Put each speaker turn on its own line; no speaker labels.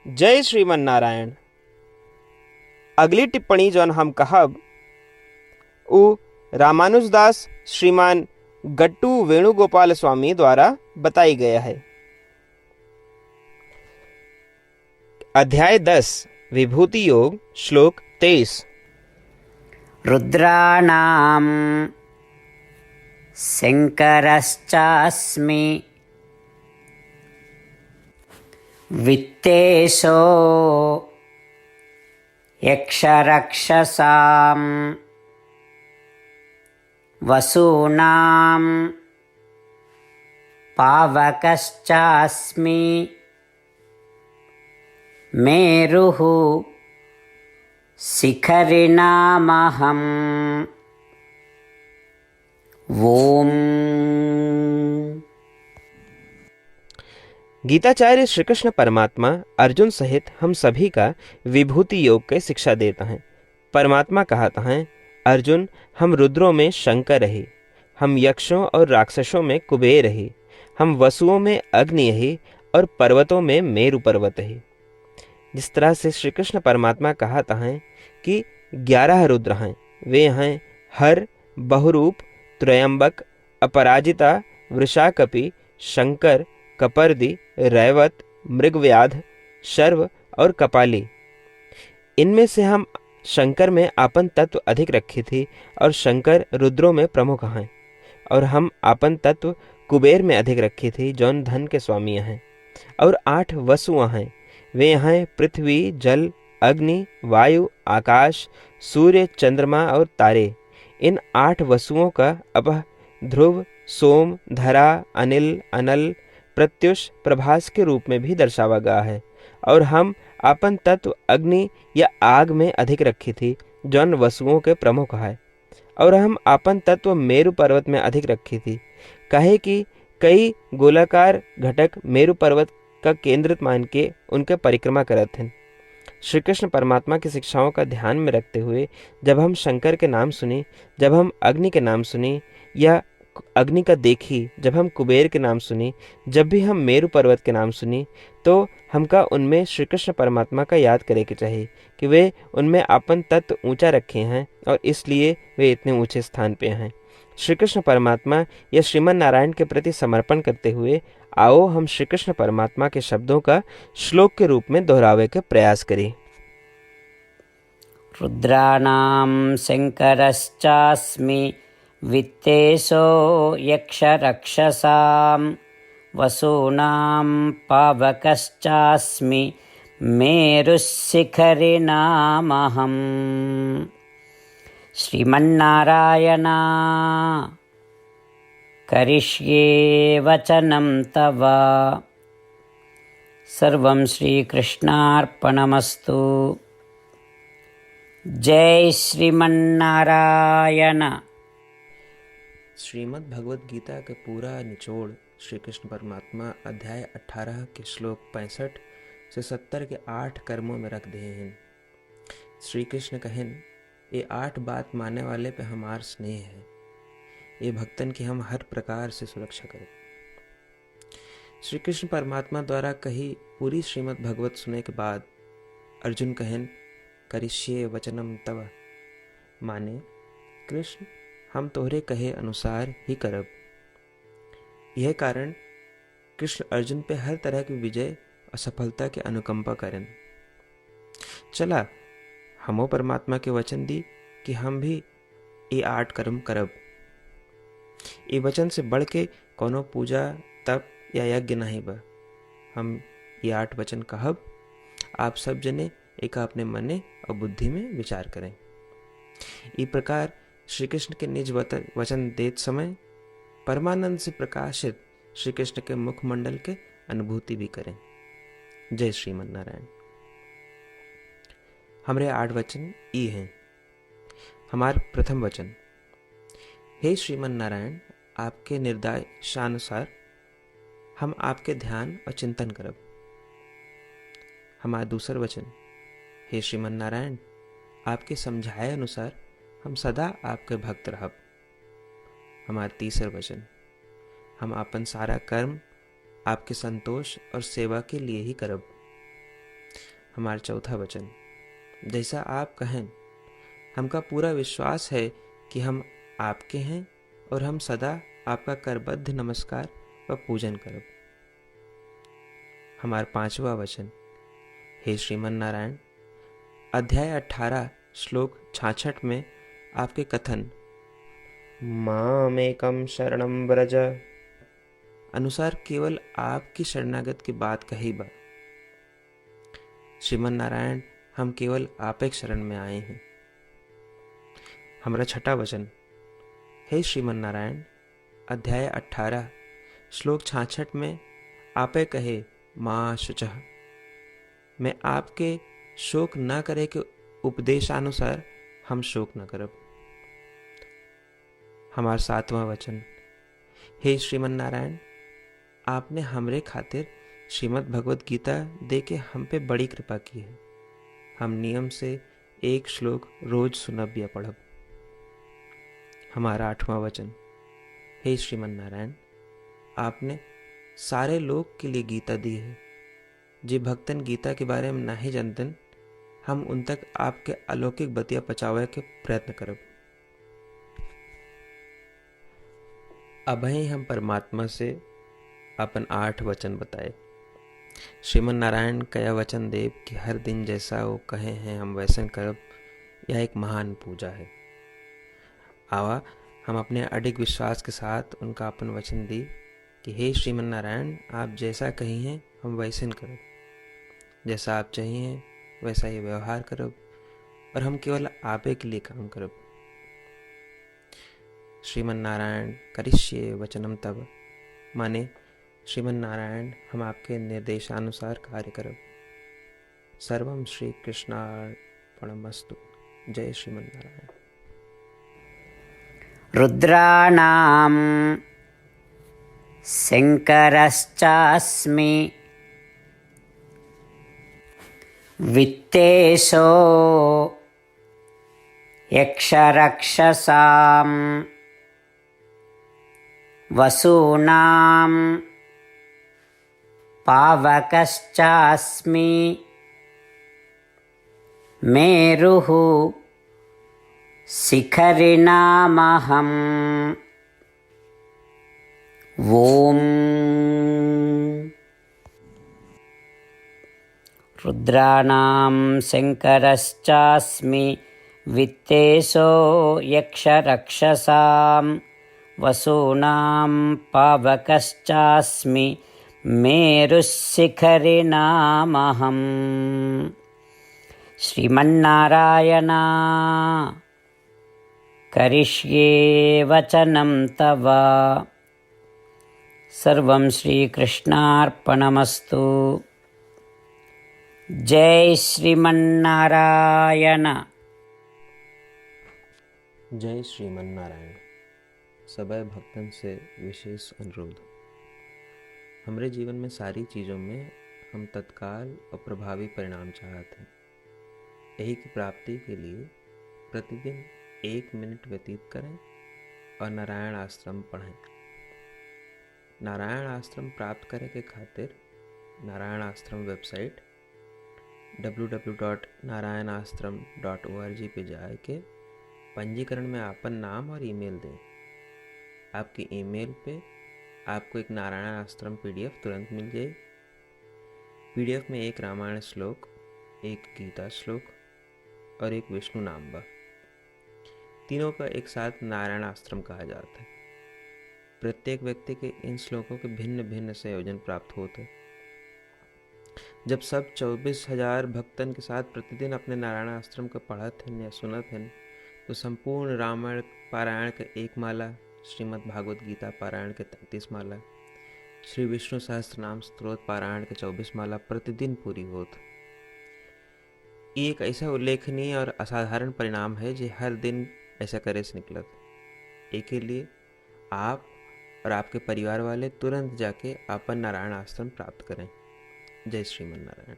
जय श्रीमन नारायण। अगली टिप्पणी जौन हम कहब उ रामानुजदास श्रीमान गट्टू वेणुगोपाल स्वामी द्वारा बताई गया है। अध्याय 10 विभूति योग श्लोक 23।
रुद्राणां शंकरश्चास्मि वित्तेशो यक्षरक्षसां वसूनां पावकश्चास्मि मेरुः शिखरिणामहम्। ओम।
गीताचार्य श्री कृष्ण परमात्मा अर्जुन सहित हम सभी का विभूति योग की शिक्षा देता है। परमात्मा कहता है, अर्जुन हम रुद्रों में शंकर रहे, हम यक्षों और राक्षसों में कुबेर रहे, हम वसुओं में अग्नि रहे और पर्वतों में मेरु पर्वत है। जिस तरह से श्री कृष्ण परमात्मा कहता है कि 11 रुद्र हैं, वे हैं हर, बहुरूप, त्रयंबक, अपराजिता, वृषाकपि, शंकर, कपर्दी, रैवत, मृगव्याध, शर्व और कपाली। इनमें से हम शंकर में आपन तत्व अधिक रखी थी और शंकर रुद्रों में प्रमुख हैं, और हम आपन तत्व कुबेर में अधिक रखी थी जौन धन के स्वामी हैं। और 8 वसुआ हैं, वे हैं पृथ्वी, जल, अग्नि, वायु, आकाश, सूर्य, चंद्रमा और तारे। इन 8 वसुओं का अपह, ध्रुव, सोम, धरा, अनिल, अनल, प्रत्युष, प्रभास के रूप में भी दर्शावा गया है। और हम आपन तत्व अग्नि या आग में अधिक रखी थी जौन वसुओं के प्रमुख है। और हम आपन तत्व मेरु पर्वत में अधिक रखी थी, कहे कि कई गोलाकार घटक मेरु पर्वत का केंद्रित मान के उनके परिक्रमा करत हैं। श्री कृष्ण परमात्मा की शिक्षाओं का ध्यान में रखते हुए जब हम शंकर के नाम सुनी, जब हम अग्नि के नाम सुनी या अग्नि का देखी, जब हम कुबेर के नाम सुनी, जब भी हम मेरु पर्वत के नाम सुनी, तो हमका उनमें श्री कृष्ण परमात्मा का याद करे के चाहिए कि वे उनमें आपन तत्व ऊंचा रखे हैं और इसलिए वे इतने ऊंचे स्थान पे हैं। श्री कृष्ण परमात्मा या श्रीमन नारायण के प्रति समर्पण करते हुए आओ हम श्री कृष्ण परमात्मा के शब्दों का श्लोक के रूप में दोहरावे के प्रयास करें।
रुद्राणां शंकरश्चास्मि वित्तेशो यक्षरक्षसां वसूनां पावकश्चास्मि मेरुशिखरिणामहम्। श्रीमन्नारायण करिष्ये वचनं तव। सर्वं श्रीकृष्णार्पणमस्तु। जय श्रीमन्नारायण।
श्रीमद् भगवद गीता का पूरा निचोड़ श्री कृष्ण परमात्मा अध्याय 18 के श्लोक 65 से 70 के 8 कर्मों में रख दिए हैं। श्री कृष्ण कहन, ये 8 बात मानने वाले पे हमार स्नेह है, ये भक्तन की हम हर प्रकार से सुरक्षा करें। श्री कृष्ण परमात्मा द्वारा कही पूरी श्रीमद् भगवत सुने के बाद अर्जुन कहन, करिष्ये वचनम तव, माने कृष्ण हम तोहरे कहे अनुसार ही करब। यह कारण कृष्ण अर्जुन पे हर तरह की विजय और सफलता के अनुकंपा करें। चला हमो परमात्मा के वचन दी कि हम भी ये 8 कर्म करब। ये वचन से बढ़ के कोनो पूजा, तप या यज्ञ नहीं बा। हम ये 8 वचन कहब, आप सब जने एक अपने मने और बुद्धि में विचार करें। इस प्रकार श्री कृष्ण के निज वचन देत समय परमानंद से प्रकाशित श्री कृष्ण के मुखमंडल के अनुभूति भी करें। जय श्रीमन नारायण। हमारे 8 वचन ई हैं। हमार प्रथम वचन, हे श्रीमन नारायण, आपके निर्देशानुसार हम आपके ध्यान और चिंतन करब। हमारा दूसर वचन, हे श्रीमन नारायण, आपके समझाए अनुसार हम सदा आपके भक्त रहब। हमारा तीसर वचन, हम अपन सारा कर्म आपके संतोष और सेवा के लिए ही करब। हमारा चौथा वचन, जैसा आप कहें। हमका पूरा विश्वास है कि हम आपके हैं और हम सदा आपका करबद्ध नमस्कार व पूजन करब। हमारा पांचवा वचन, हे श्रीमन नारायण, अध्याय 18 श्लोक 66 में आपके कथन मामेकं शरणं व्रज अनुसार केवल आपकी शरणागत की बात कही बा। श्रीमन नारायण, हम केवल आप एक शरण में आए हैं। हमारा छठा वचन, हे श्रीमन नारायण, अध्याय 18 श्लोक 66 में आपे कहे माँ शुचः, मैं आपके शोक न करे के उपदेशानुसार हम शोक न करब। हमारा सातवां वचन, हे श्रीमन नारायण, आपने हमरे खातिर श्रीमद् भगवत गीता दे के हम पे बड़ी कृपा की है। हम नियम से एक श्लोक रोज सुनब या पढ़ब। हमारा आठवां वचन, हे श्रीमन नारायण, आपने सारे लोग के लिए गीता दी है। जे भक्तन गीता के बारे में नहीं जानतन, हम उन तक आपके अलौकिक बतिया पहुंचावे के प्रयत्न करब। अभी हम परमात्मा से अपन 8 वचन बताए। श्रीमन नारायण कया वचन देव कि हर दिन जैसा वो कहे हैं हम वैसन करब, यह एक महान पूजा है। आवा हम अपने अडिग विश्वास के साथ उनका अपन वचन दी कि हे श्रीमन नारायण, आप जैसा कही हैं हम वैसन करब, जैसा आप चाहिए वैसा ही व्यवहार करब और हम केवल आपे के लिए काम करब। श्रीमन नारायण करिष्ये वचनम तब, माने श्रीमन नारायण हम आपके निर्देशानुसार कार्य करब। सर्वम श्री कृष्णार्पणमस्तु। जय श्रीमन नारायण।
रुद्राणां शङ्करश्चास्मि वित्तेषो यक्षरक्षसां वसूनां पावकश्चास्मि मेरुः शिखरिणामहम्। ॐ रुद्राणां शङ्करश्चास्मि वित्तेषो यक्षरक्षसां वसूनां पावकश्चास्मि मेरुशिखरिणामहम्। श्रीमन्नारायण करिष्ये वचनं तव। सर्वं श्रीकृष्णार्पणमस्तु। जय श्रीमन्नारायण।
जय श्रीमन नारायण। सबै भक्तन से विशेष अनुरोध, हमरे जीवन में सारी चीज़ों में हम तत्काल और प्रभावी परिणाम चाहते हैं। यही की प्राप्ति के लिए प्रतिदिन 1 मिनट व्यतीत करें और नारायण आश्रम पढ़ें। नारायण आश्रम प्राप्त करे के खातिर नारायण आश्रम वेबसाइट www.narayanashram.org पे जाए के पंजीकरण में आपन नाम और ईमेल दें। आपकी ईमेल पे आपको एक नारायण आश्रम PDF तुरंत मिल जाए। PDF में एक रामायण श्लोक, एक गीता श्लोक और एक विष्णु नाम बा। तीनों का एक साथ नारायण आश्रम कहा जाता है। प्रत्येक व्यक्ति के इन श्लोकों के भिन्न भिन्न संयोजन प्राप्त होते। जब सब 24,000 भक्तन के साथ प्रतिदिन अपने नारायण आश्रम को पढ़त हैं या सुनत हैं, तो संपूर्ण रामायण पारायण के 1 माला, श्रीमद् भागवत गीता पारायण के 33 माला, श्री विष्णु सहस्त्र नाम स्तोत्र पारायण के 24 माला प्रतिदिन पूरी होत। ये एक ऐसा उल्लेखनीय और असाधारण परिणाम है जो हर दिन ऐसा करे से निकलत। एक के लिए आप और आपके परिवार वाले तुरंत जाके अपन नारायण आश्रम प्राप्त करें। जय श्रीमन नारायण।